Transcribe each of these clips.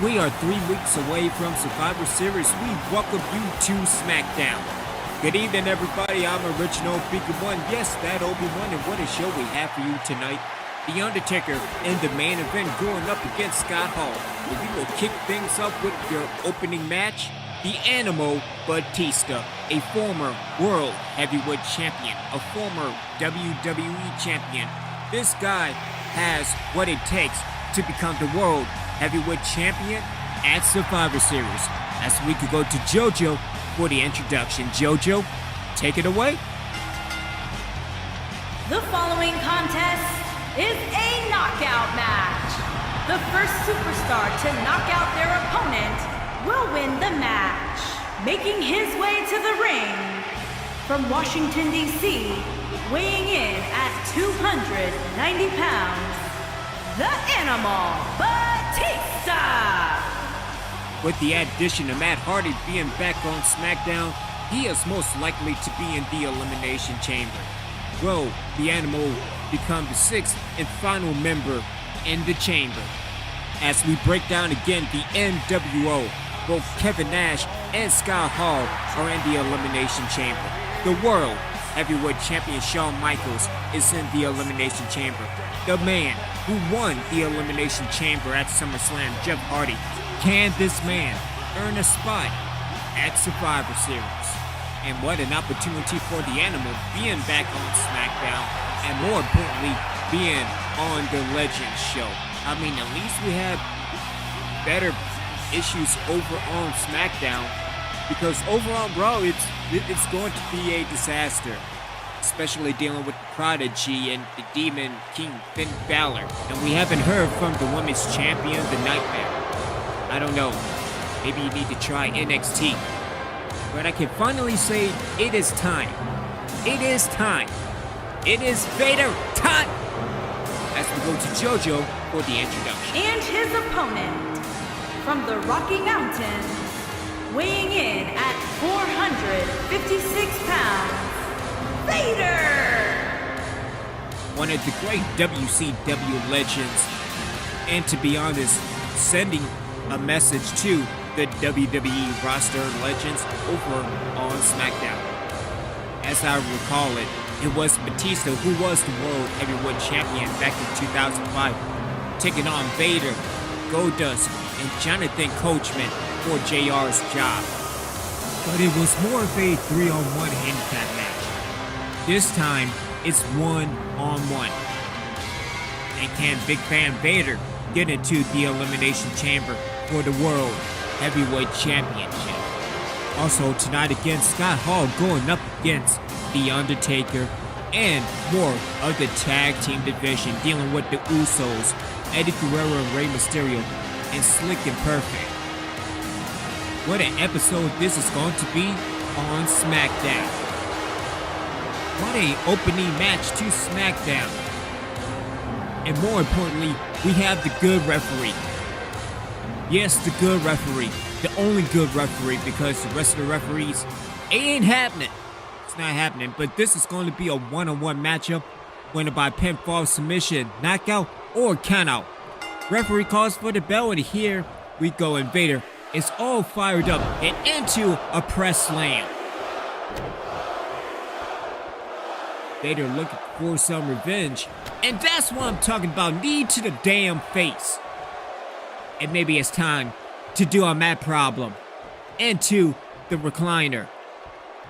we are 3 weeks away from Survivor Series, we welcome you to Smackdown. Good evening, everybody. I'm Original Beacon One. Yes, that Obi-Wan, and what a show we have for you tonight. The Undertaker in the main event going up against Scott Hall. And we will kick things up with your opening match. The Animal Batista, a former World Heavyweight Champion, a former WWE Champion. This guy has what it takes to become the World Heavyweight Champion at Survivor Series. As we could go to JoJo for the introduction. JoJo, take it away. The following contest is a knockout match. The first superstar to knock out their opponent will win the match. Making his way to the ring from Washington, D.C., weighing in at 290 pounds, the Animal Batista. With the addition of Matt Hardy being back on Smackdown, he is most likely to be in the Elimination Chamber. Will the Animal become the sixth and final member in the chamber? As we break down again the NWO, both Kevin Nash and Scott Hall are in the Elimination Chamber. The World Heavyweight Champion Shawn Michaels is in the Elimination Chamber. The man who won the Elimination Chamber at SummerSlam, Jeff Hardy. Can this man earn a spot at Survivor Series? And what an opportunity for the Animal being back on SmackDown, and more importantly, being on the Legends show. I mean, at least we have better issues over on SmackDown, because over on Raw, it's going to be a disaster, especially dealing with the Prodigy and the Demon King Finn Balor. And we haven't heard from the Women's Champion, the Nightmare. I don't know, maybe you need to try NXT. But I can finally say it is time. It is time. It is Vader time! As we go to JoJo for the introduction. And his opponent from the Rocky Mountains, weighing in at 456 pounds, Vader! One of the great WCW legends, and to be honest, sending a message to the WWE roster legends over on SmackDown. As I recall it, it was Batista who was the World Heavyweight Champion back in 2005, taking on Vader, Goldust, and Jonathan Coachman for JR's job. But it was more of a 3-on-1 handicap match. This time, it's 1-on-1. And can Big Fan Vader get into the Elimination Chamber for the World Heavyweight Championship? Also tonight against Scott Hall going up against The Undertaker, and more of the tag team division dealing with the Usos, Eddie Guerrero and Rey Mysterio, and Slick and Perfect. What an episode this is going to be on SmackDown. What an opening match to SmackDown. And more importantly, we have the good referee. Yes, the good referee. The only good referee, because the rest of the referees, it ain't happening. It's not happening. But this is going to be a one-on-one matchup, winner by pinfall, submission, knockout, or countout. Referee calls for the bell, and here we go. And Vader is all fired up and into a press slam. Vader looking for some revenge. And that's what I'm talking about. Knee to the damn face. And maybe it's time to do a mat problem. Into the recliner.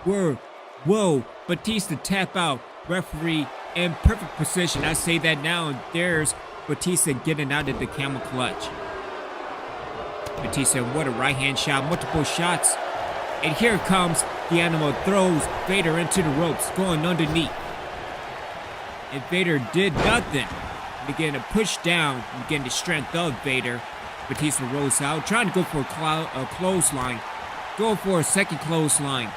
Whoa, Batista tap out. Referee in perfect position. I say that now, and there's Batista getting out of the camel clutch. Batista, what a right hand shot. Multiple shots. And here comes the Animal, throws Vader into the ropes, going underneath. And Vader did nothing. Begin to push down, again the strength of Vader. Batista rolls out, trying to go for a clothesline. Go for a second clothesline.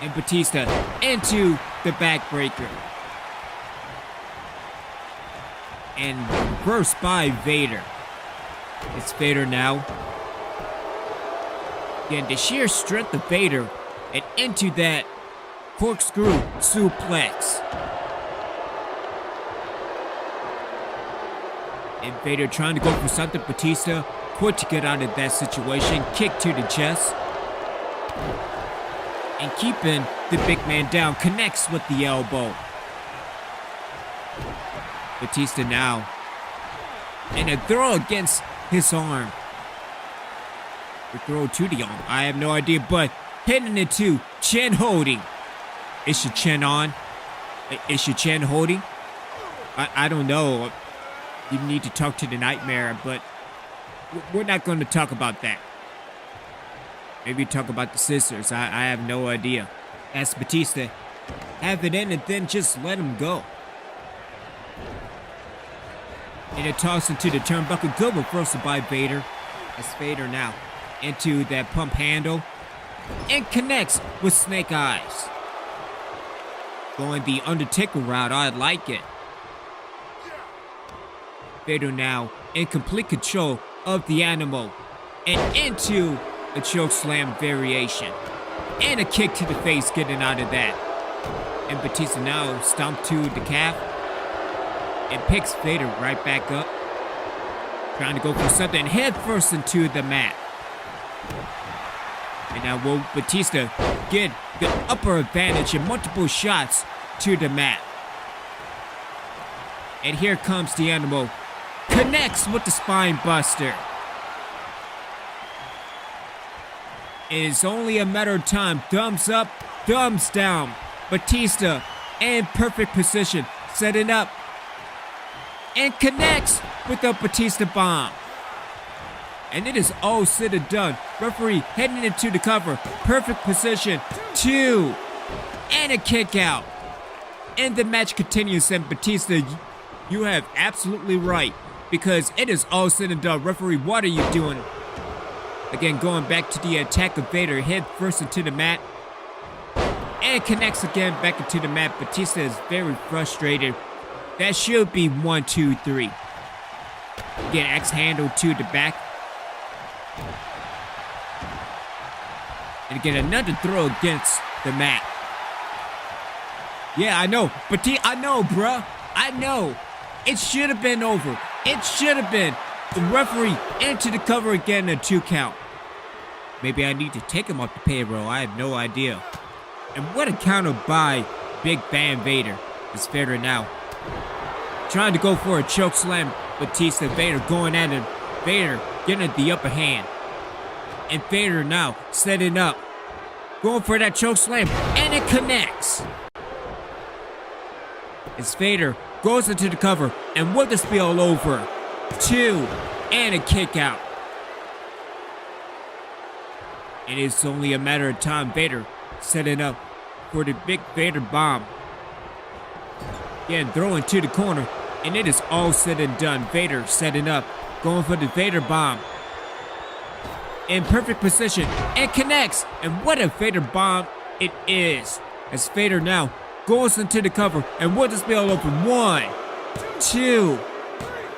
And Batista into the backbreaker. And reversed by Vader. It's Vader now. Again, the sheer strength of Vader, and into that corkscrew suplex. And Vader trying to go for something. Batista quick to get out of that situation. Kick to the chest. And keeping the big man down. Connects with the elbow. Batista now. And a throw against his arm. The throw to the arm. I have no idea, but hitting it to chin holding. Is your chin on? Is your chin holding? I don't know. You need to talk to the Nightmare, but we're not going to talk about that. Maybe talk about the sisters. I have no idea. As Batista have it in and then just let him go. And a toss into the turnbuckle. Good reversal by Vader. As Vader now into that pump handle. And connects with Snake Eyes. Going the Undertaker route. I like it. Vader now in complete control of the animal. And into a chokeslam variation. And a kick to the face getting out of that. And Batista now stomped to the calf. And picks Vader right back up. Trying to go for something head first into the mat. And now will Batista get the upper advantage in multiple shots to the mat. And here comes the animal. Connects with the spine buster. It is only a matter of time. Thumbs up, thumbs down. Batista in perfect position. Setting up. And connects with the Batista bomb. And it is all said and done. Referee heading into the cover. Perfect position. 2. And a kick out. And the match continues. And Batista, you have absolutely right. Because it is all said and done. Referee, what are you doing? Again, going back to the attack of Vader. Head first into the mat. And connects again back into the mat. Batista is very frustrated. That should be 1, 2, 3. Again, X handle to the back. And again, another throw against the mat. Yeah, I know. I know, bruh. I know. It should have been over. It should have been. The referee into the cover again, a 2 count. Maybe I need to take him off the payroll. I have no idea. And what a counter by Big Van Vader. It's Vader now. Trying to go for a choke slam. Batista, Vader going at him. Vader getting the upper hand. And Vader now setting up. Going for that choke slam. And it connects. As Vader goes into the cover. And will this be all over? 2. And a kick out. It is only a matter of time. Vader setting up for the big Vader bomb. Again, throwing to the corner. And it is all said and done. Vader setting up. Going for the Vader bomb. In perfect position. And connects. And what a Vader bomb it is. As Vader now goes into the cover. And will this be all over? 1, 2.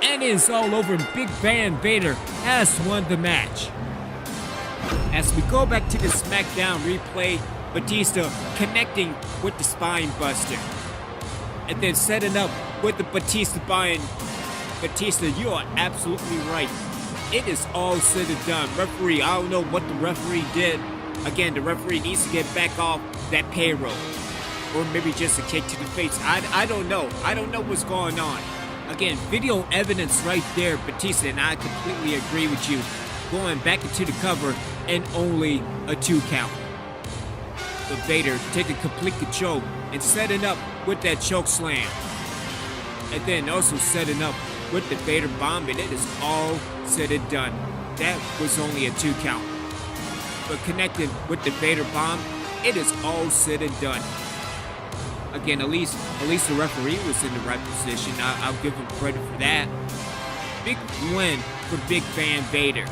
And it is all over. Big Van Vader has won the match. As we go back to the Smackdown replay. Batista connecting with the spine buster. And then setting up with the Batista bind. Batista, you are absolutely right. It is all said and done. Referee, I don't know what the referee did. Again, the referee needs to get back off that payroll. Or maybe just a kick to the face. I don't know. I don't know what's going on. Again, video evidence right there. Batista, and I completely agree with you. Going back into the cover and only a 2 count. But Vader taking complete control and setting up with that choke slam. And then also setting up with the Vader bomb, and it is all said and done. That was only a 2 count. But connected with the Vader bomb, it is all said and done. Again, at least the referee was in the right position. I'll give him credit for that. Big win for Big Van Vader.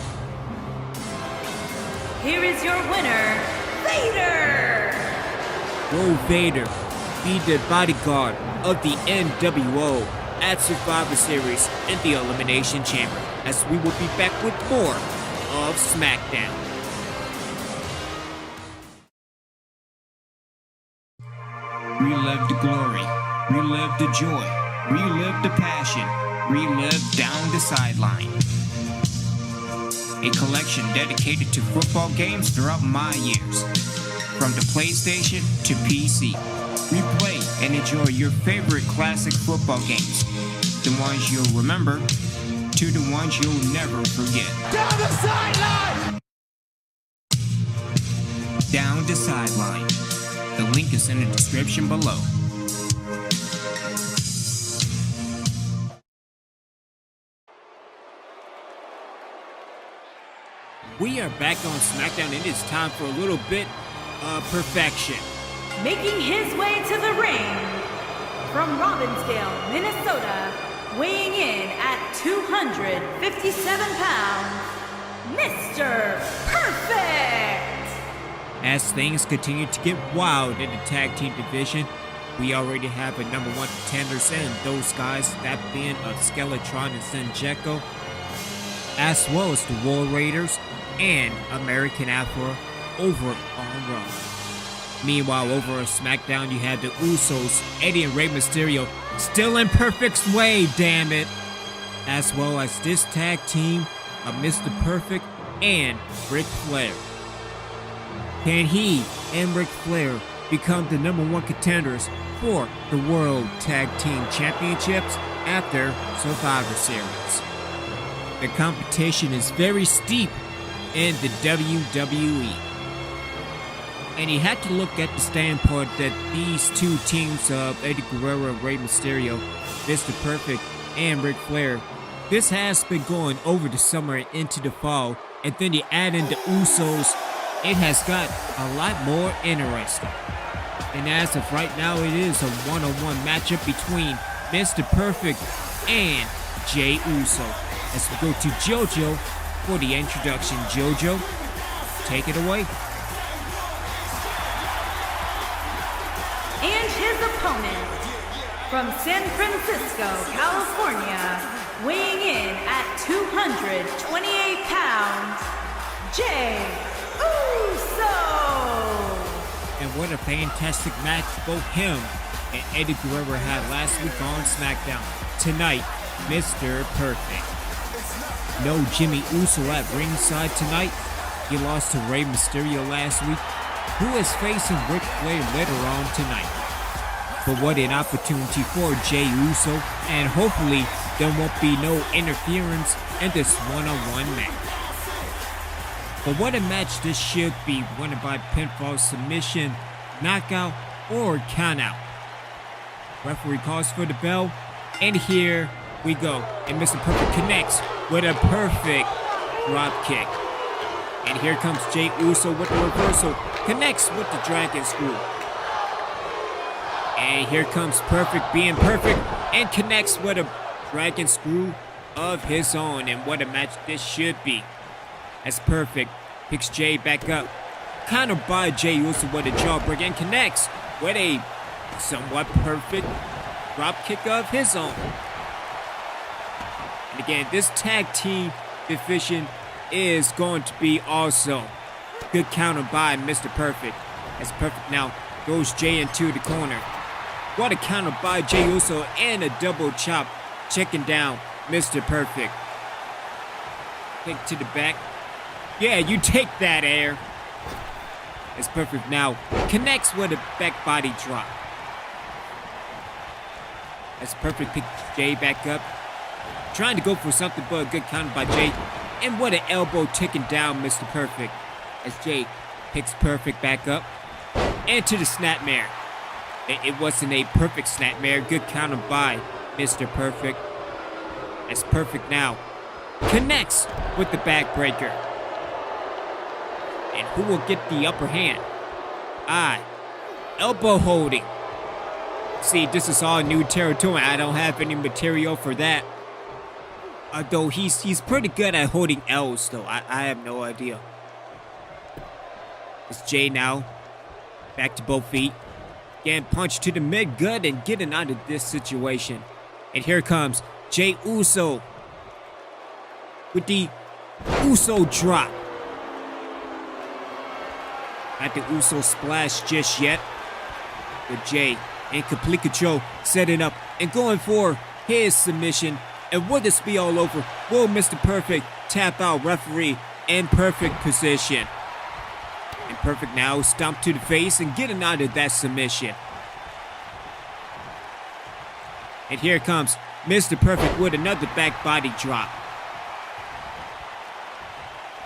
Here is your winner, Vader! Go Vader, be the bodyguard of the NWO at Survivor Series in the Elimination Chamber, as we will be back with more of Smackdown. Relive the glory, relive the joy, relive the passion, Relive Down the Sideline, a collection dedicated to football games throughout my years, from the PlayStation to PC. Replay and enjoy your favorite classic football games, the ones you'll remember to the ones you'll never forget. Down the sideline! Down the Sideline. The link is in the description below. We are back on Smackdown, and it's time for a little bit of perfection. Making his way to the ring from Robbinsdale, Minnesota, weighing in at 257 pounds, Mr. Perfect! As things continue to get wild in the tag team division, we already have a number one contenders, and those guys, that being Skeletron and Senjeko, as well as the War Raiders and American Alpha over on Raw. Meanwhile, over on SmackDown, you had the Usos, Eddie and Rey Mysterio, still in Perfect's way, damn it! As well as this tag team of Mr. Perfect and Ric Flair. Can he and Ric Flair become the number one contenders for the World Tag Team Championships after Survivor Series? The competition is very steep in the WWE. And you have to look at the standpoint that these two teams of Eddie Guerrero and Rey Mysterio, Mr. Perfect and Ric Flair, this has been going over the summer and into the fall, and then you add in the Usos, it has got a lot more interesting. And as of right now, it is a one-on-one matchup between Mr. Perfect and Jey Uso. As we go to JoJo for the introduction. JoJo, take it away. And his opponent from San Francisco, California, weighing in at 228 pounds, Jey Uso! And what a fantastic match both him and Eddie Guerrero had last week on SmackDown. Tonight, Mr. Perfect. No Jimmy Uso at ringside tonight. He lost to Rey Mysterio last week, who is facing Ric Flair later on tonight. But what an opportunity for Jey Uso, and hopefully there won't be no interference in this one-on-one match. But what a match this should be, won by pinfall, submission, knockout, or countout. Referee calls for the bell, and here we go. And Mr. Perfect connects with a perfect drop kick. And here comes Jey Uso with the reversal, connects with the dragon screw. And here comes Perfect being perfect and connects with a dragon screw of his own. And what a match this should be. As Perfect picks Jey back up, countered by Jey Uso with a jawbreaker, and connects with a somewhat perfect drop kick of his own. And again, this tag team division is going to be awesome. Good counter by Mr. Perfect. As Perfect now goes Jey into the corner. What a counter by Jey Uso and a double chop, checking down Mr. Perfect. Kick to the back. Yeah, you take that, Air. As Perfect now connects with a back body drop. As Perfect picks Jey back up. Trying to go for something, but a good counter by Jey. And what an elbow taking down Mr. Perfect. As Jey picks Perfect back up. And to the snapmare. It wasn't a perfect snapmare. Good counter by Mr. Perfect. As Perfect now connects with the backbreaker. And who will get the upper hand? Elbow holding. See, this is all new territory. I don't have any material for that. Though he's pretty good at holding L's, though. I have no idea. It's Jey now. Back to both feet. Getting punched to the mid-gut and getting out of this situation. And here comes Jey Uso with the Uso drop. Not the Uso splash just yet. But Jey in complete control, setting up and going for his submission And will this be all over? Will Mr. Perfect tap out referee in perfect position? And Perfect now stomp to the face and getting out of that submission. And here comes Mr. Perfect with another back body drop.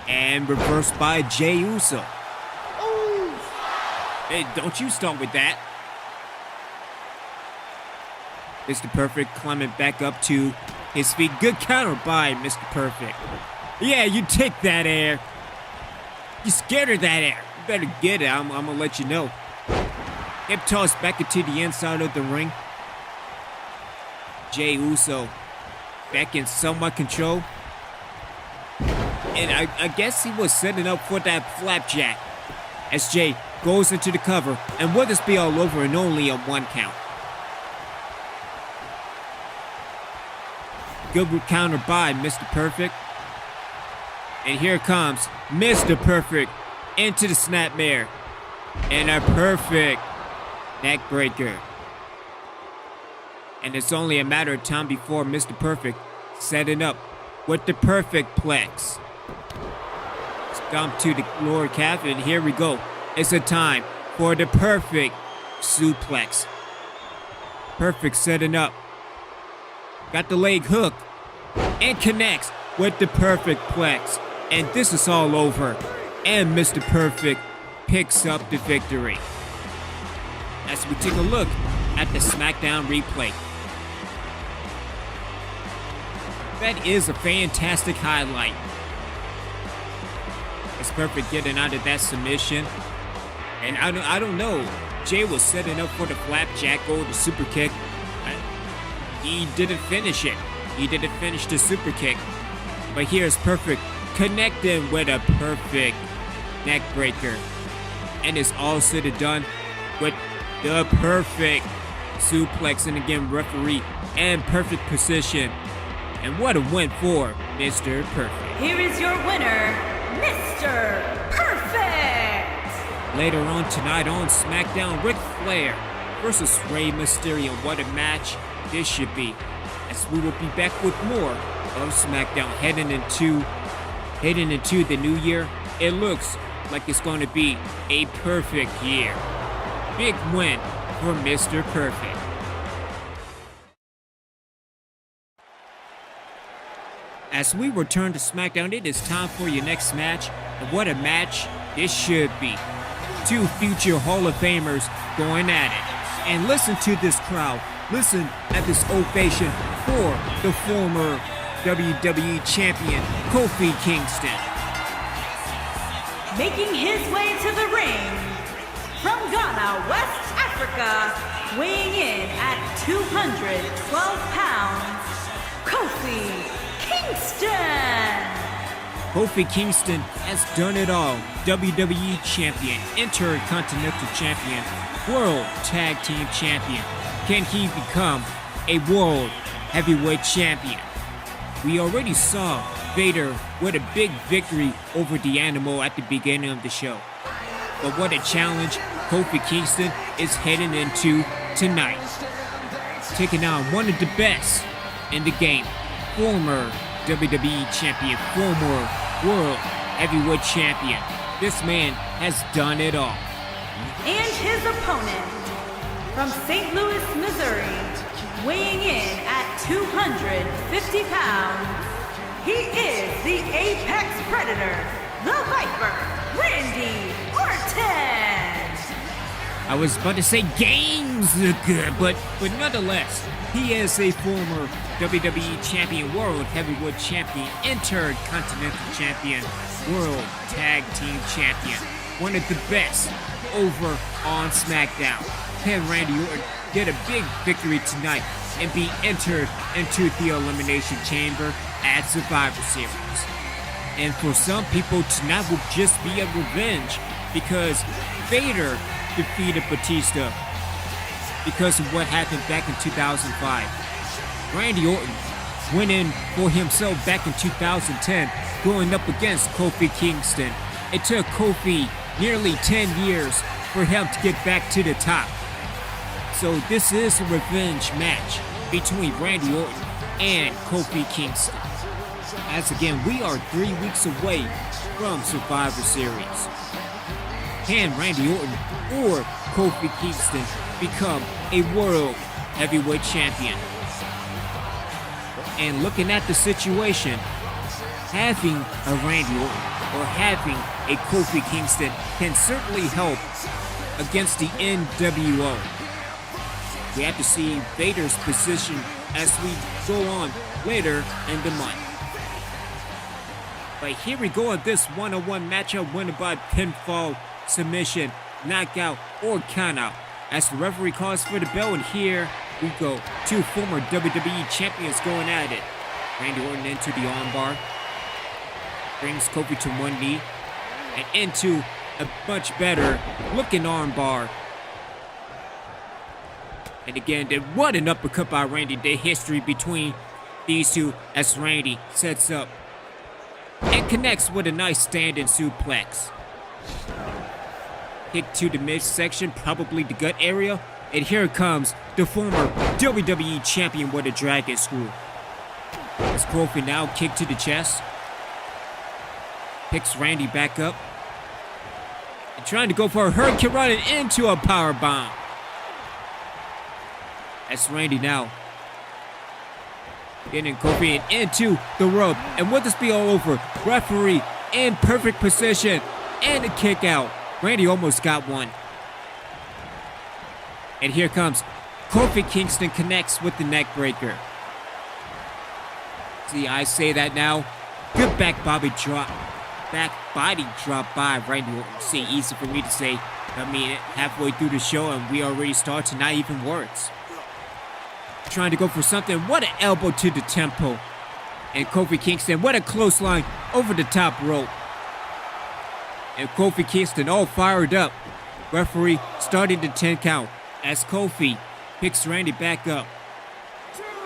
And reversed by Jey Uso. Hey, don't you start with that. Mr. Perfect climbing back up to his feet. Good counter by Mr. Perfect. Yeah, you take that air. You scared of that air. You better get it. I'm gonna let you know. Hip toss back into the inside of the ring. Jey Uso back in somewhat control. And I guess he was setting up for that flapjack as Jey goes into the cover. And will this be all over and only a 1 count? Good counter by Mr. Perfect. And here comes Mr. Perfect into the snapmare. And a perfect neck breaker. And it's only a matter of time before Mr. Perfect setting up with the perfect plex. Stomp to the lower calf, and here we go. It's a time for the perfect suplex. Perfect setting up. Got the leg hook and connects with the perfect plex. And this is all over. And Mr. Perfect picks up the victory. As we take a look at the Smackdown replay. That is a fantastic highlight. It's Perfect getting out of that submission. And I don't know. Jey was setting up for the flapjack or the super kick. He didn't finish it. He didn't finish the super kick. But here's Perfect connecting with a perfect neck breaker. And it's all said and done with the perfect suplex. And again, referee and perfect position. And what a win for Mr. Perfect. Here is your winner, Mr. Perfect! Later on tonight on Smackdown, Ric Flair versus Rey Mysterio. What a match this should be. As we will be back with more of Smackdown heading into the new year. It looks like it's going to be a perfect year. Big win for Mr. Perfect. As we return to Smackdown, it is time for your next match. And what a match this should be. 2 future Hall of Famers going at it. And listen to this crowd. Listen at this ovation for the former WWE Champion, Kofi Kingston. Making his way to the ring, from Ghana, West Africa, weighing in at 212 pounds, Kofi Kingston! Kofi Kingston has done it all. WWE Champion, Intercontinental Champion, World Tag Team Champion. Can he become a World Heavyweight Champion? We already saw Vader with a big victory over the Animal at the beginning of the show. But what a challenge Kofi Kingston is heading into tonight. Taking on one of the best in the game. Former WWE Champion, former World Heavyweight Champion. This man has done it all. And his opponent, from St. Louis, Missouri, weighing in at 250 pounds, he is the Apex Predator, the Viper, Randy Orton! I was about to say games look good, but nonetheless, he is a former WWE Champion, World Heavyweight Champion, Intercontinental Champion, World Tag Team Champion. One of the best over on SmackDown. Can Randy Orton get a big victory tonight and be entered into the Elimination Chamber at Survivor Series? And for some people, tonight will just be a revenge because Vader defeated Batista because of what happened back in 2005. Randy Orton went in for himself back in 2010, going up against Kofi Kingston. It took Kofi nearly 10 years for him to get back to the top. So this is a revenge match between Randy Orton and Kofi Kingston. As again, we are 3 weeks away from Survivor Series. Can Randy Orton or Kofi Kingston become a World Heavyweight Champion? And looking at the situation, having a Randy Orton or having a Kofi Kingston can certainly help against the NWO. We have to see Vader's position as we go on later in the month. But here we go at this one-on-one matchup winner by pinfall, submission, knockout, or countout. As the referee calls for the bell, and here we go. Two former WWE champions going at it. Randy Orton into the armbar. Brings Kofi to one knee. And into a much better looking armbar. And again, what an uppercut by Randy. The history between these two as Randy sets up and connects with a nice standing suplex. Kick to the midsection, probably the gut area. And here comes the former WWE champion with a dragon screw. As Kofi now kick to the chest. Picks Randy back up. And trying to go for a hurricane running into a power bomb. That's Randy now. Getting Kofi into the rope. And with this be all over, referee in perfect position. And a kick out. Randy almost got one. And here comes Kofi Kingston connects with the neck breaker. See, I say that now. Good back body drop by Randy Orton. See, easy for me to say. I mean, halfway through the show and we already start to not even words. Trying to go for something. What an elbow to the temple. And Kofi Kingston, what a clothesline over the top rope. And Kofi Kingston all fired up. Referee starting the 10 count as Kofi picks Randy back up.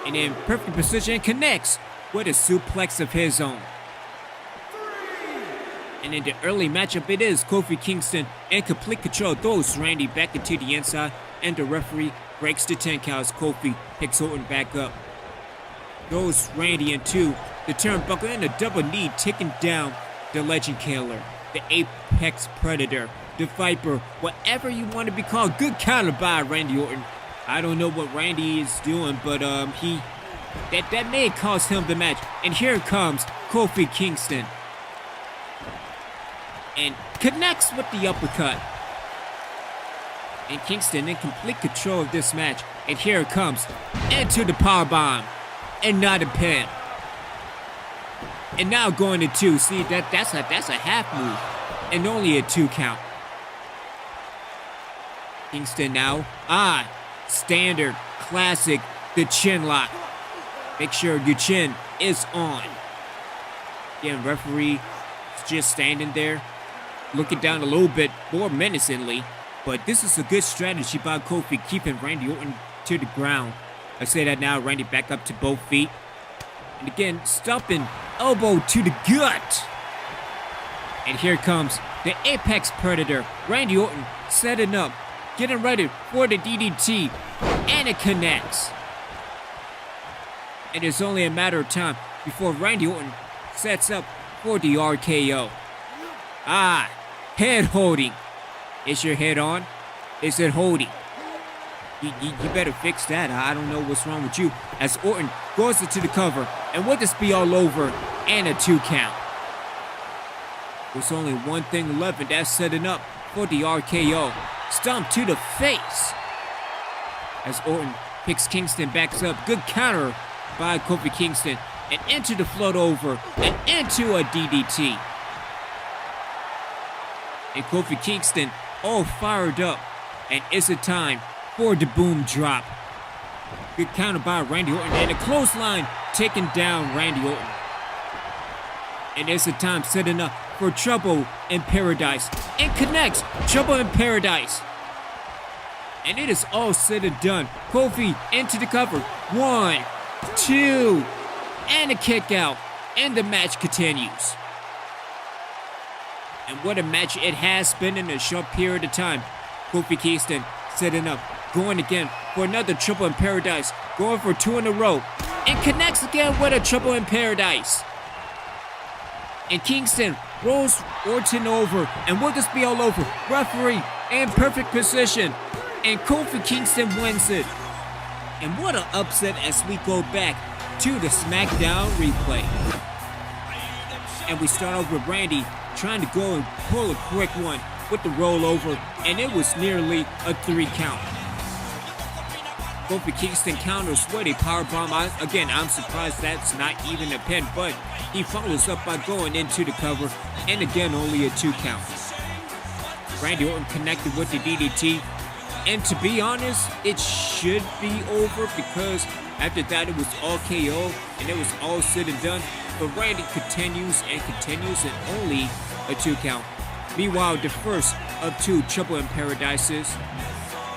And in perfect position connects with a suplex of his own. And in the early matchup, it is Kofi Kingston in complete control. Throws Randy back into the inside. And the referee breaks the 10 count as Kofi picks Orton back up. Goes Randy into the turnbuckle and a double knee, taking down the Legend Killer, the Apex Predator, the Viper, whatever you want to be called. Good counter by Randy Orton. I don't know what Randy is doing, but that may cost him the match. And here comes Kofi Kingston. And connects with the uppercut. And Kingston in complete control of this match. And here it comes. Into the powerbomb. And not a pin. And now going to two. See, that's a half move. And only a 2 count. Kingston now. Standard, classic, the chin lock. Make sure your chin is on. Again, referee is just standing there, looking down a little bit more menacingly. But this is a good strategy by Kofi, keeping Randy Orton to the ground. I say that now, Randy back up to both feet. And again, stomping elbow to the gut. And here comes the Apex Predator. Randy Orton setting up, getting ready for the DDT. And it connects. And it's only a matter of time before Randy Orton sets up for the RKO. Head holding. Is your head on? Is it holding? You better fix that. I don't know what's wrong with you. As Orton goes into the cover. And with this be all over. And a 2 count. There's only one thing left, and that's setting up for the RKO. Stomp to the face. As Orton picks Kingston, backs up. Good counter by Kofi Kingston. And into the float over. And into a DDT. And Kofi Kingston all fired up. And it's a time for the boom drop. Good counter by Randy Orton. And a clothesline taking down Randy Orton. And it's a time setting up for Trouble in Paradise. And connects Trouble in Paradise. And it is all said and done. Kofi into the cover. 1, 2, and a kick out. And the match continues. And what a match it has been in a short period of time. Kofi Kingston setting up, going again for another Trouble in Paradise, going for 2 in a row. and connects again with a trouble in paradise. And Kingston rolls Orton over, and will this be all over? Referee in perfect position, and Kofi Kingston wins it. And what an upset as we go back to the Smackdown replay. And we start off with Randy trying to go and pull a quick one with the rollover, and it was nearly a 3 count. Kofi Kingston counters with a powerbomb. Again, I'm surprised that's not even a pin, but he follows up by going into the cover, and again, only a 2 count. Randy Orton connected with the DDT, and to be honest, it should be over because after that, it was all KO, and it was all said and done, but Randy continues and continues, and only a 2 count. Meanwhile, the first of 2 Trouble in Paradises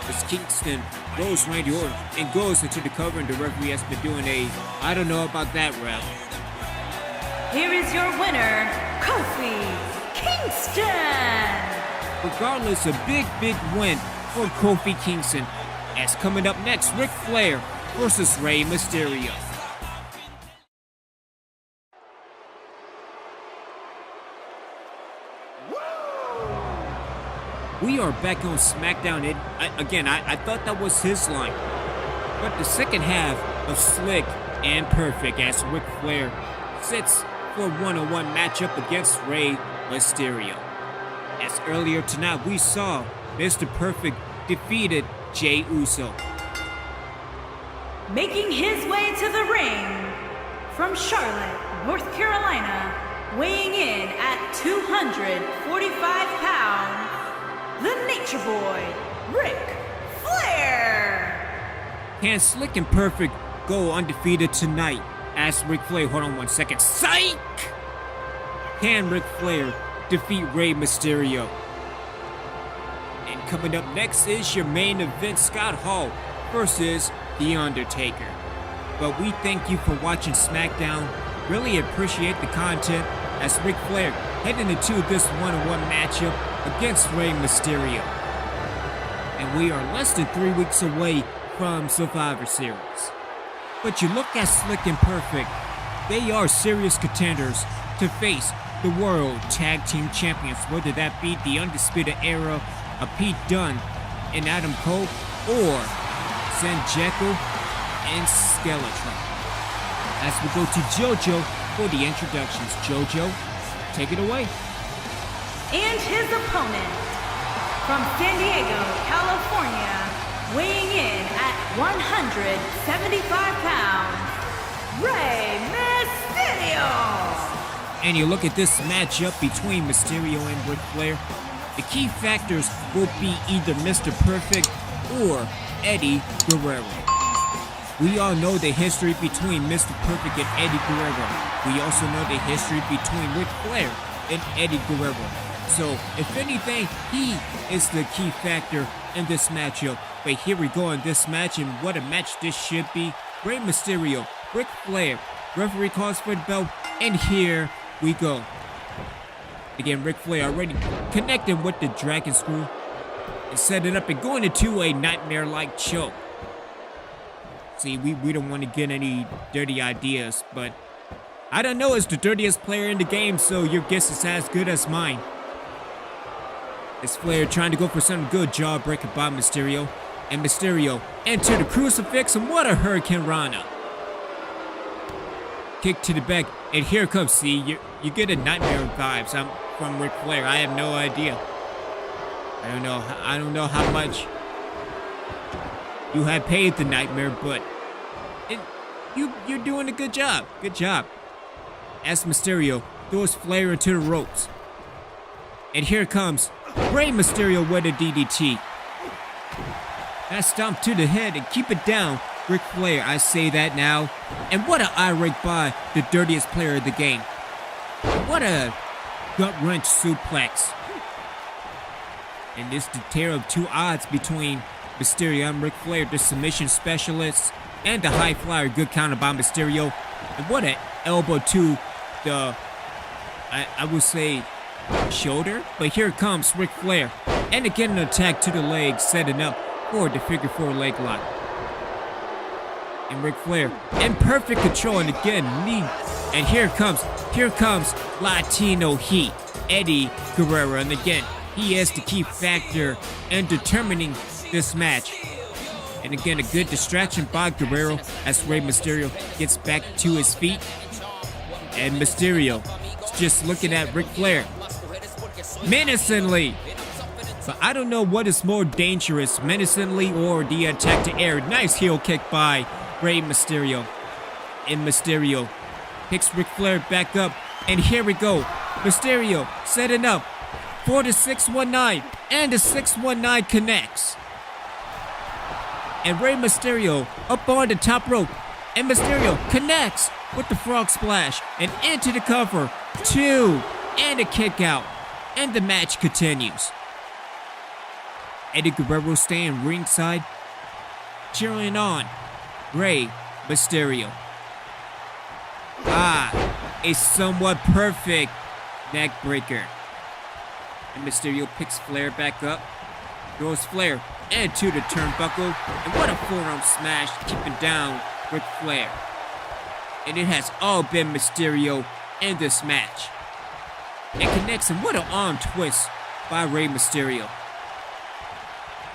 as Kingston rolls Randy Orton and goes into the cover, and the referee has been doing I don't know about that, ref. Here is your winner, Kofi Kingston. Regardless, a big win for Kofi Kingston. As coming up next, Ric Flair versus Rey Mysterio. We are back on Smackdown. I thought that was his line. But the second half of Slick and Perfect as Ric Flair sits for a one-on-one matchup against Rey Mysterio. As earlier tonight, we saw Mr. Perfect defeated Jey Uso. Making his way to the ring from Charlotte, North Carolina, weighing in at 245 pounds, the Nature Boy, Ric Flair. Can Slick and Perfect go undefeated tonight? Asked Ric Flair. Hold on 1 second. Psych! Can Ric Flair defeat Rey Mysterio? And coming up next is your main event, Scott Hall versus The Undertaker. But we thank you for watching Smackdown. Really appreciate the content as Ric Flair heading into this one-on-one matchup against Rey Mysterio. And we are less than 3 weeks away from Survivor Series. But you look at Slick and Perfect, they are serious contenders to face the World Tag Team Champions, whether that be the Undisputed Era of Pete Dunne and Adam Cole, or Jekyll and Skeletor. As we go to JoJo for the introductions. JoJo, take it away. And his opponent from San Diego, California, weighing in at 175 pounds, Rey Mysterio. And you look at this matchup between Mysterio and Ric Flair, the key factors will be either Mr. Perfect or Eddie Guerrero. We all know the history between Mr. Perfect and Eddie Guerrero. We also know the history between Ric Flair and Eddie Guerrero. So, if anything, he is the key factor in this matchup. But here we go in this match, and what a match this should be. Rey Mysterio, Ric Flair, referee calls for the bell, and here we go. Again, Ric Flair already connected with the Dragon Screw and set it up and going into a nightmare-like choke. See, we don't want to get any dirty ideas, but I don't know, it's the dirtiest player in the game, so your guess is as good as mine. It's Flair trying to go for some good jawbreaker by Mysterio, and Mysterio enter the crucifix, and what a Hurricane Rana. Kick to the back, and here comes, see, you get a nightmare vibes from Ric Flair. I have no idea. I don't know how much you have paid the nightmare, but you're doing a good job. Good job. As Mysterio throws Flair into the ropes. And here comes Rey Mysterio with a DDT. That stomp to the head and keep it down. Ric Flair, I say that now. And what an eye rake by the dirtiest player of the game. What a gut-wrench suplex. And this the tale of two odds between Mysterio and Ric Flair, the submission specialist, and the high flyer, good counter by Mysterio. And what an elbow to the, I would say, shoulder. But here comes Ric Flair. And again an attack to the leg, setting up for the figure four leg lock. And Ric Flair in perfect control, and again, knee. And here comes Latino Heat, Eddie Guerrero. And again, he is the key factor in determining this match. And again, a good distraction by Guerrero as Rey Mysterio gets back to his feet. And Mysterio is just looking at Ric Flair menacingly. But I don't know what is more dangerous, menacingly or the attack to air. Nice heel kick by Rey Mysterio. And Mysterio picks Ric Flair back up. And here we go. Mysterio setting up for the 619. And the 619 connects. And Rey Mysterio up on the top rope. And Mysterio connects with the frog splash. And into the cover. 2. And a kick out. And the match continues. Eddie Guerrero staying ringside, cheering on Rey Mysterio. A somewhat perfect neck breaker. And Mysterio picks Flair back up, throws Flair into the turnbuckle, and what a forearm smash keeping down Ric Flair. And it has all been Mysterio in this match. And connects him, what an arm twist by Rey Mysterio.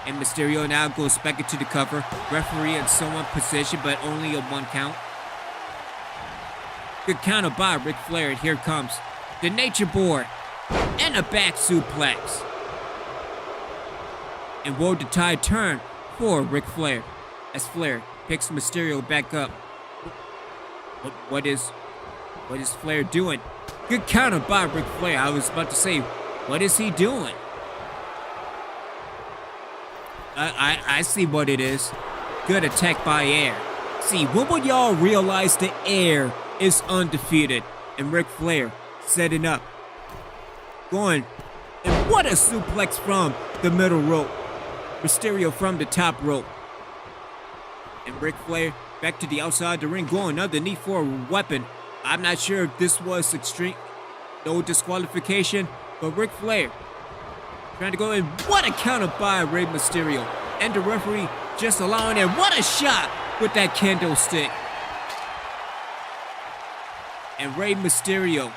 And Mysterio now goes back into the cover. Referee in someone position, but only a 1 count. Good counter by Ric Flair, and here comes the Nature Board and a back suplex. And World the Tide turn for Ric Flair as Flair picks Mysterio back up. What is Flair doing? Good counter by Ric Flair. I was about to say, what is he doing? I see what it is. Good attack by air. See, when will y'all realize the air is undefeated? And Ric Flair setting up. Going. And what a suplex from the middle rope. Mysterio from the top rope. And Ric Flair back to the outside the ring, going underneath for a weapon. I'm not sure if this was extreme. No disqualification. But Ric Flair trying to go in. What a counter by Rey Mysterio. And the referee just allowing it. What a shot with that candlestick. And Rey Mysterio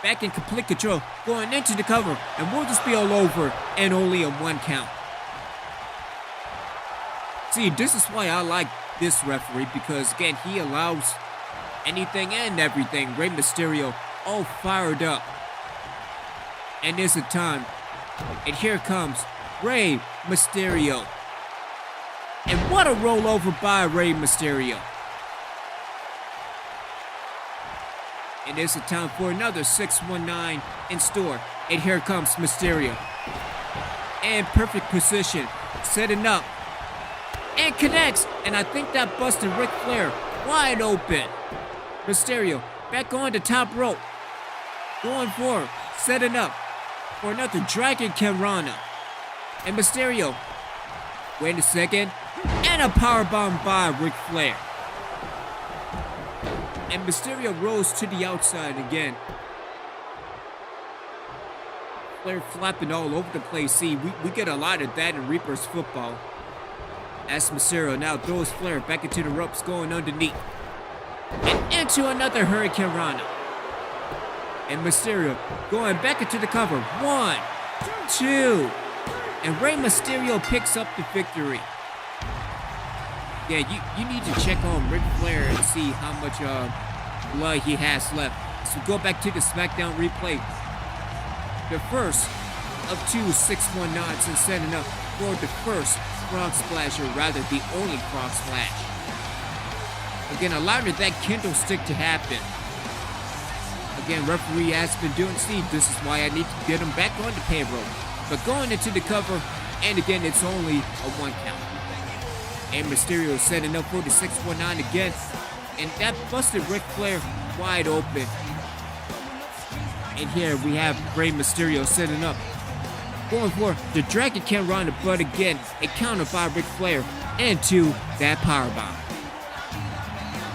back in complete control. Going into the cover. And we'll just be all over. And only a 1 count. See, this is why I like this referee. Because, again, he allows anything and everything. Rey Mysterio all fired up. And there's a time. And here comes Rey Mysterio. And what a rollover by Rey Mysterio. And there's a time for another 619 in store. And here comes Mysterio. And perfect position. Setting up. And connects. And I think that busted Ric Flair wide open. Mysterio back on the top rope. Going for, setting up for another Dragon Kirana. And Mysterio. Wait a second. And a powerbomb by Ric Flair. And Mysterio rose to the outside again. Flair flapping all over the place. See, we get a lot of that in Reaper's football. As Mysterio now throws Flair back into the ropes, going underneath. And into another Hurricane Rana. And Mysterio going back into the cover. 1, 2. And Rey Mysterio picks up the victory. Yeah, you need to check on Ric Flair and see how much blood he has left. So go back to the Smackdown replay. The first of 2 619s and setting up for the first frog splash, or rather the only frog splash. Again, allowing that candlestick to happen. Again, referee has been doing, see, this is why I need to get him back on the payroll. But going into the cover, and again, it's only a 1 count. And Mysterio setting up for the 619 again. And that busted Ric Flair wide open. And here we have Rey Mysterio setting up. Going for the Dragon Kirana, but again, a counter by Ric Flair into that powerbomb.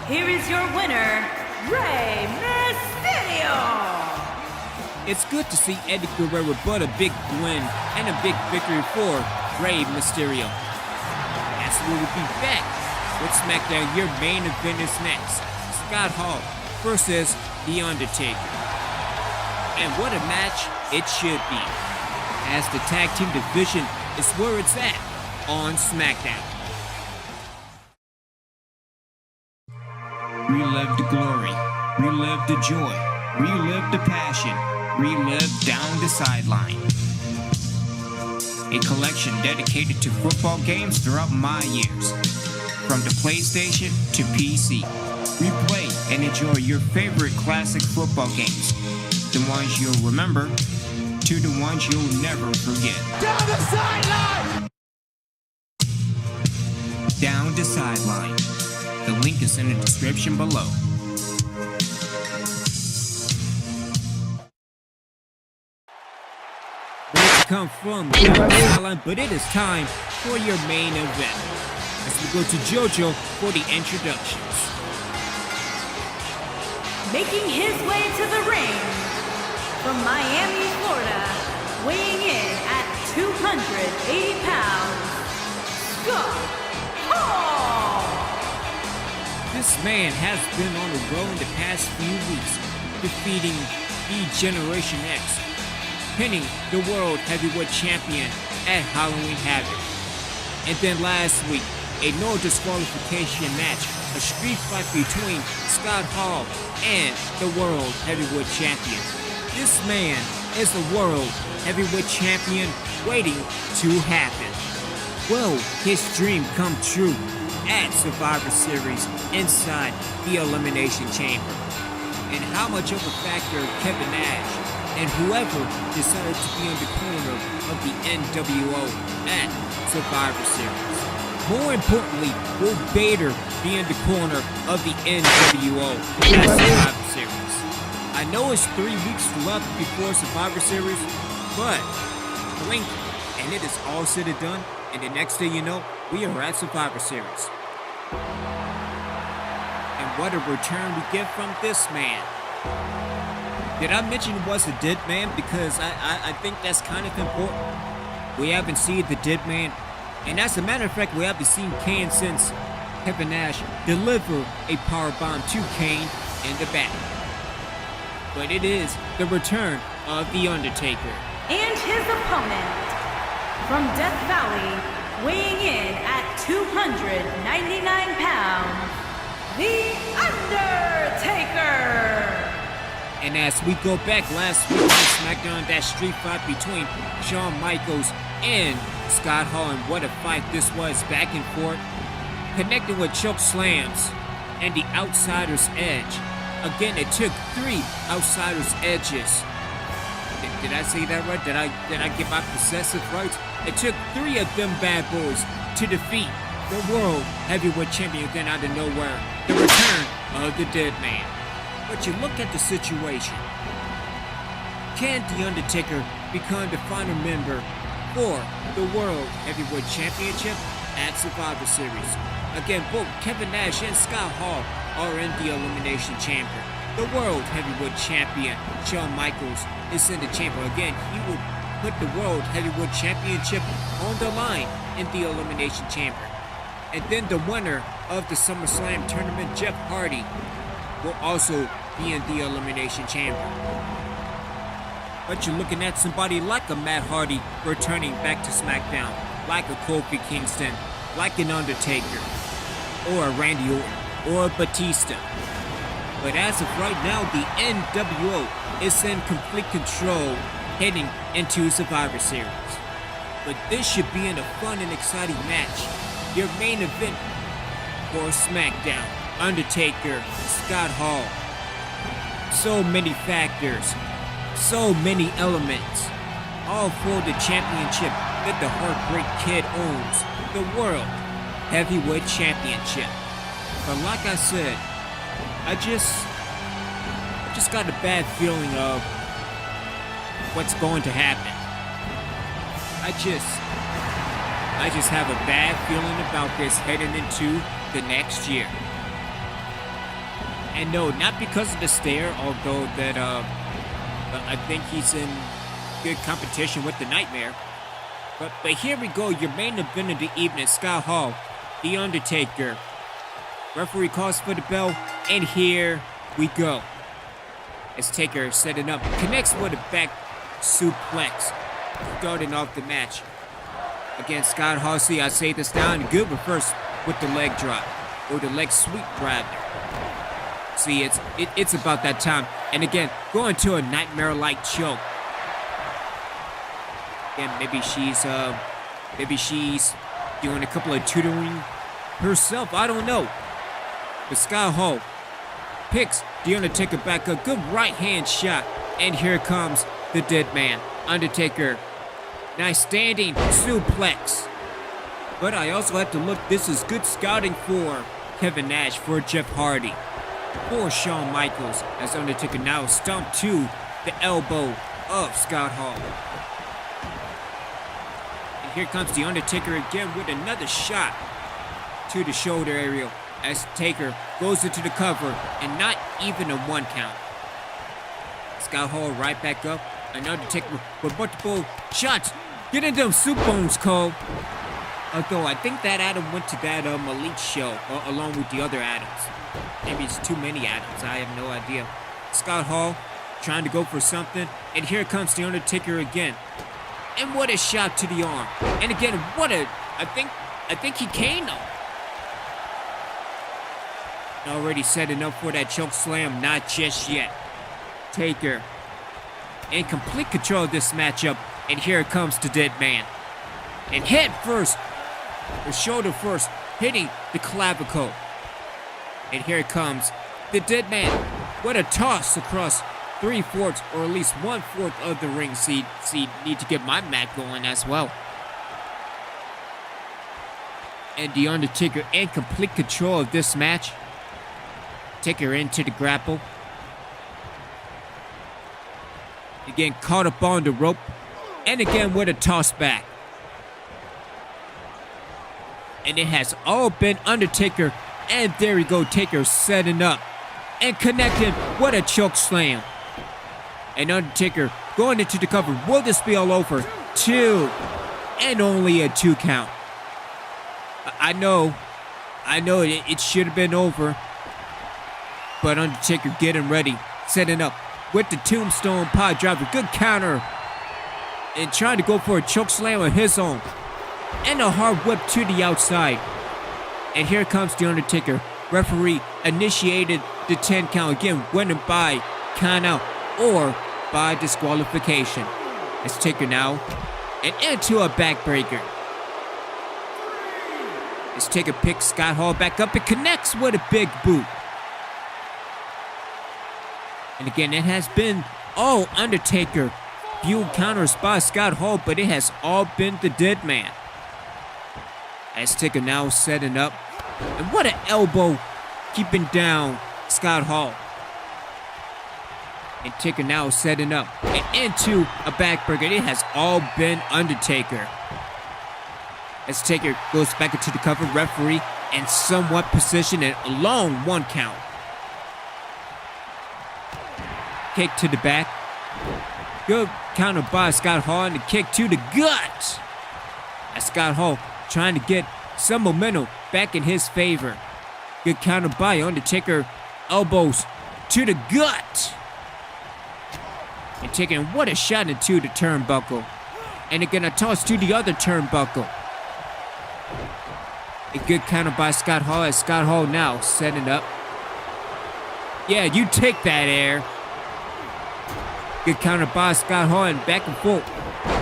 Here is your winner, Rey Mysterio! It's good to see Eddie Guerrero, but a big win and a big victory for Rey Mysterio. As we will be back With SmackDown, your main event is next. Scott Hall versus The Undertaker. And what a match it should be, as the tag team division is where it's at on SmackDown. Relive the glory, relive the joy, relive the passion, relive down the sideline. A collection dedicated to football games throughout my years. From the PlayStation to PC, replay and enjoy your favorite classic football games. The ones you'll remember to the ones you'll never forget. Down the sideline! Down the sideline. The link is in the description below. Where to come from, down the sideline, but it is time for your main event. As we go to JoJo for the introductions. Making his way to the ring from Miami, Florida, weighing in at 280 pounds, Scott Hall! This man has been on the road in the past few weeks, defeating the Generation X, pinning the World Heavyweight Champion at Halloween Havoc. And then last week, a no disqualification match, a street fight between Scott Hall and the World Heavyweight Champion. This man is the World Heavyweight Champion waiting to happen. Will his dream come true at Survivor Series inside the Elimination Chamber? And how much of a factor Kevin Nash and whoever decided to be on the corner of the NWO at Survivor Series? More importantly, will Vader be in the corner of the NWO at Survivor Series? I know it's 3 weeks left before Survivor Series, but blink and it is all said and done, and the next thing you know, we are at Survivor Series. And what a return we get from this man. Did I mention it was a Deadman? Because I think that's kind of important. We haven't seen the Deadman. And as a matter of fact, we haven't seen Kane since Kevin Nash deliver a powerbomb to Kane in the back. But it is the return of The Undertaker. And his opponent, from Death Valley, weighing in at 299 pounds, The Undertaker! And as we go back last week on SmackDown, that street fight between Shawn Michaels and Scott Hall, and what a fight this was, back and forth, connecting with choke slams and the Outsider's Edge. Again, it took 3 Outsider's Edges. Did I say that right? Did I get my possessive rights? It took 3 of them bad boys to defeat the World Heavyweight Champion again out of nowhere. The return of the Deadman. But you look at the situation. Can The Undertaker become the final member for the World Heavyweight Championship at Survivor Series? Again, both Kevin Nash and Scott Hall are in the Elimination Chamber. The World Heavyweight Champion, Shawn Michaels, is in the chamber. Again, he would put the World Heavyweight Championship on the line in the Elimination Chamber. And then the winner of the SummerSlam tournament, Jeff Hardy, will also be in the Elimination Chamber. But you're looking at somebody like a Matt Hardy returning back to SmackDown, like a Kofi Kingston, like an Undertaker, or a Randy Orton, or a Batista. But as of right now, the NWO is in complete control heading into Survivor Series. But this should be in a fun and exciting match. Your main event for SmackDown, Undertaker, Scott Hall. So many factors, so many elements, all for the championship that the Heartbreak Kid owns, the World Heavyweight Championship. But like I said, I just got a bad feeling of what's going to happen. I just have a bad feeling about this heading into the next year. And no, not because of the stare, although that I think he's in good competition with the Nightmare. But here we go, your main event of the evening, Scott Hall, The Undertaker, Referee calls for the bell, and here we go. As Taker setting up, connects with a back suplex, starting off the match. Again, Scott Hall, see, I say this down, good reverse with the leg drop, or the leg sweep rather. See, it's about that time. And again, going to a nightmare-like choke. Again, maybe she's doing a couple of tutoring herself, I don't know. But Scott Hall picks The Undertaker back up, good right hand shot. And here comes the Deadman, Undertaker. Nice standing suplex. But I also have to look, this is good scouting for Kevin Nash, for Jeff Hardy, for Shawn Michaels, as Undertaker now stomped to the elbow of Scott Hall. And here comes The Undertaker again with another shot to the shoulder area as Taker goes into the cover, and not even a 1 count. Scott Hall right back up, and Undertaker with multiple shots. Get into them soup bones, Cole. Although I think that Adam went to that Elite show along with the other Adams. Maybe it's too many Adams, I have no idea. Scott Hall trying to go for something, and here comes The Undertaker again. And what a shot to the arm. And again, I think he came though. Already setting up for that choke slam, not just yet. Taker in complete control of this matchup, and here comes the Deadman. And head first, or shoulder first, hitting the clavicle. And here comes the Deadman. What a toss across 3/4, or at least 1/4 of the ring. See, need to get my mat going as well. And The Undertaker in complete control of this match. Taker into the grapple. Again, caught up on the rope. And again with a toss back. And it has all been Undertaker. And there we go, Taker setting up. And connecting. What a choke slam. And Undertaker going into the cover. Will this be all over? 2. And only a 2 count. I know it should have been over. But Undertaker getting ready. Setting up with the tombstone pile driver. Good counter. And trying to go for a choke slam of his own. And a hard whip to the outside. And here comes The Undertaker. Referee initiated the 10 count. Again, winning by count out or by disqualification. Let's Taker now. And into a backbreaker. Let's Taker picks Scott Hall back up and connects with a big boot. And again, it has been all Undertaker. Few counters by Scott Hall, but it has all been the Deadman. As Taker now setting up. And what an elbow keeping down Scott Hall. And Taker now setting up. And into a backbreaker. It has all been Undertaker. As Taker goes back into the cover, referee and somewhat position and a long 1 count. Kick to the back. Good counter by Scott Hall, and the kick to the gut. As Scott Hall trying to get some momentum back in his favor. Good counter by Undertaker. Elbows to the gut. And taking what a shot into the turnbuckle. And again a toss to the other turnbuckle. A good counter by Scott Hall as Scott Hall now setting up. Yeah, you take that air. Good counter by Scott Hall and back and forth.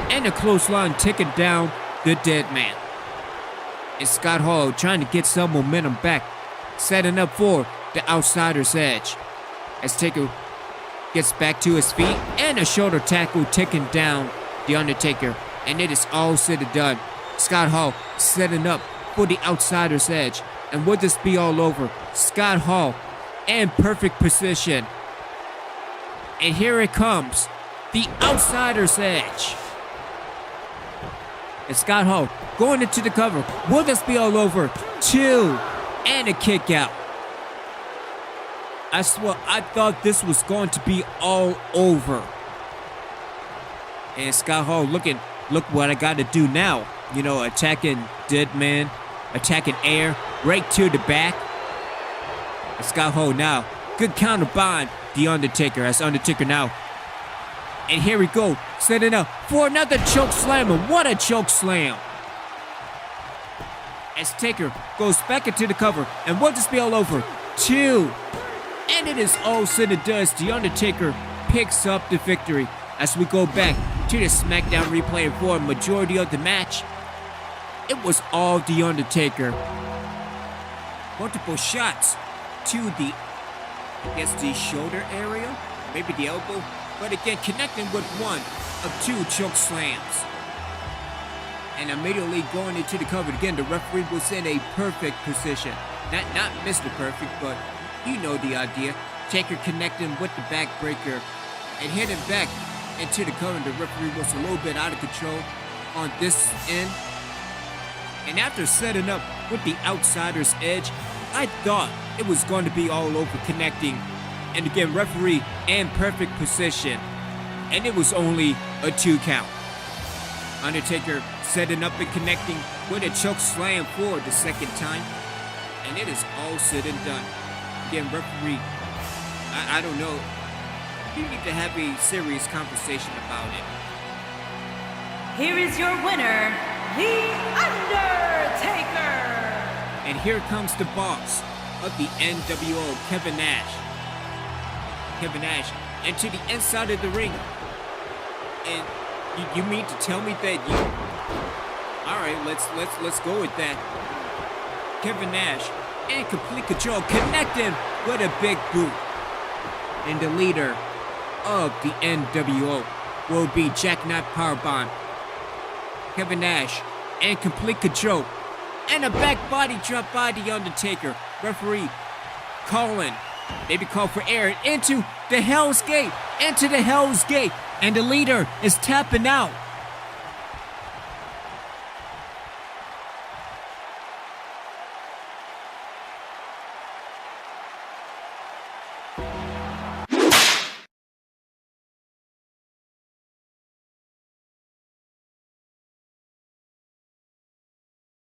And a close line taking down the Deadman. And Scott Hall trying to get some momentum back. Setting up for the outsider's edge. As Taker gets back to his feet. And a shoulder tackle taking down the Undertaker. And it is all said and done. Scott Hall setting up for the outsider's edge. And would this be all over? Scott Hall in perfect position. And here it comes. The outsider's edge. And Scott Hall going into the cover. Will this be all over? 2. And a kick out. I swear, I thought this was going to be all over. And Scott Hall looking, look what I got to do now. You know, attacking Deadman, attacking air, right to the back. A Scott Hall now. Good counter by The Undertaker as Undertaker now. And here we go, setting up for another choke slam. And what a choke slam. As Taker goes back into the cover. And will this be all over? 2. And it is all said and done. The Undertaker picks up the victory. As we go back to the Smackdown replay for a majority of the match, it was all The Undertaker. Multiple shots to the, I guess, the shoulder area, maybe the elbow, but again, connecting with one of 2 choke slams. And immediately going into the cover again, the referee was in a perfect position. Not Mr. Perfect, but you know the idea. Taker connecting with the backbreaker and hitting back into the cover. The referee was a little bit out of control on this end. And after setting up with the outsider's edge, I thought it was going to be all over connecting. And again, referee in perfect position. And it was only a 2 count. Undertaker setting up and connecting with a choke slam for the second time. And it is all said and done. Again, referee, I don't know. You need to have a serious conversation about it. Here is your winner, The Undertaker. And here comes the boss of the NWO, Kevin Nash. Kevin Nash into the inside of the ring. And you mean to tell me that you... All right, let's go with that. Kevin Nash in complete control, connecting with a big boot. And the leader of the NWO will be Jackknife Powerbomb. Kevin Nash in complete control. And a back body drop by The Undertaker. Referee calling. Maybe call for air into the Hell's Gate. Into the Hell's Gate. And the leader is tapping out.